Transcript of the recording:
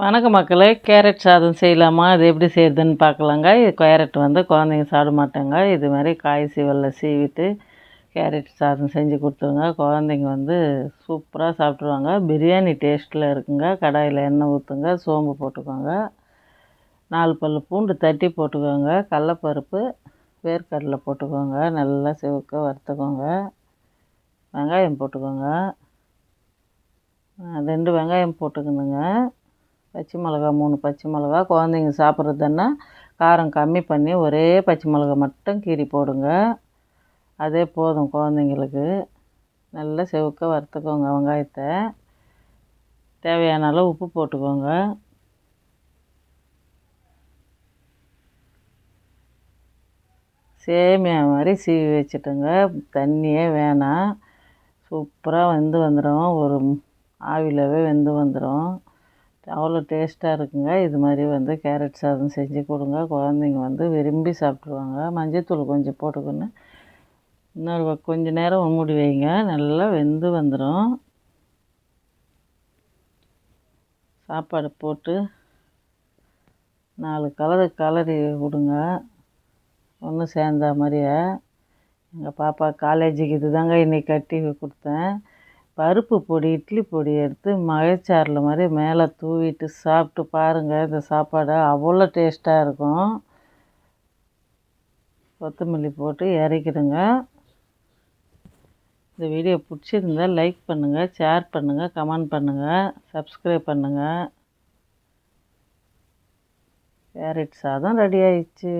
வணக்கம் மக்களே, கேரட் சாதம் செய்யலாமா? அது எப்படி செய்யுதுன்னு பார்க்கலாங்க. இது கேரட் குழந்தைங்க சாப்பிட மாட்டாங்க. இது மாதிரி காய் சீவலில் சீவிட்டு கேரட் சாதம் செஞ்சு கொடுத்துருங்க. குழந்தைங்க சூப்பராக சாப்பிட்ருவாங்க. பிரியாணி டேஸ்ட்டில் இருக்குங்க. கடாயில் எண்ணெய் ஊற்றுங்க, சோம்பு போட்டுக்கோங்க, 4 பல் பூண்டு தட்டி போட்டுக்கோங்க, கடலப்பருப்பு, வேர்க்கடலை போட்டுக்கோங்க, நல்லா சிவக்க வறுத்துக்கோங்க. வெங்காயம் போட்டுக்கோங்க, 2 வெங்காயம் போட்டுக்கணுங்க. பச்சை மிளகா 3 பச்சை மிளகா. குழந்தைங்க சாப்பிட்றதுன்னா காரம் கம்மி பண்ணி ஒரே பச்சை மிளகா மட்டும் கீறி போடுங்க. அதே போதும் குழந்தைங்களுக்கு. நல்லா செவக்க வறுத்துக்கோங்க வெங்காயத்தை. தேவையான அளவு உப்பு போட்டுக்கோங்க. சேமியா மாதிரி சீவி வச்சுட்டுங்க. தண்ணியே வேணாம். சூப்பராக வந்துடும். ஒரு ஆவிலவே வெந்து வந்துடும். அவ்வளோ டேஸ்ட்டாக இருக்குங்க. இது மாதிரி கேரட் சாதம் செஞ்சு கொடுங்க. குழந்தைங்க விரும்பி சாப்பிட்ருவாங்க. மஞ்சள்தூள் கொஞ்சம் போட்டுக்கணும். இன்னொரு கொஞ்சம் நேரம் மூடி வைங்க. நல்லா வெந்து வந்துடும். சாப்பாடு போட்டு 4 கலரி விடுங்க. ஒன்று சேர்ந்த மாதிரியே. எங்கள் பாப்பா காலேஜுக்கு இது தாங்க இன்றைக்கி கட்டி கொடுத்தேன். பருப்பு பொடி, இட்லி பொடி எடுத்து மழைச்சாரல் மாதிரி மேலே தூவிட்டு சாப்பிட்டு பாருங்கள். இந்த சாப்பாடை அவ்வளோ டேஸ்ட்டாக இருக்கும். கொத்தமல்லி போட்டு இறக்கிடுங்க. இந்த வீடியோ பிடிச்சிருந்தால் லைக் பண்ணுங்கள், ஷேர் பண்ணுங்கள், கமெண்ட் பண்ணுங்கள், சப்ஸ்கிரைப் பண்ணுங்கள். கேரட் சாதம் ரெடி ஆயிடுச்சு.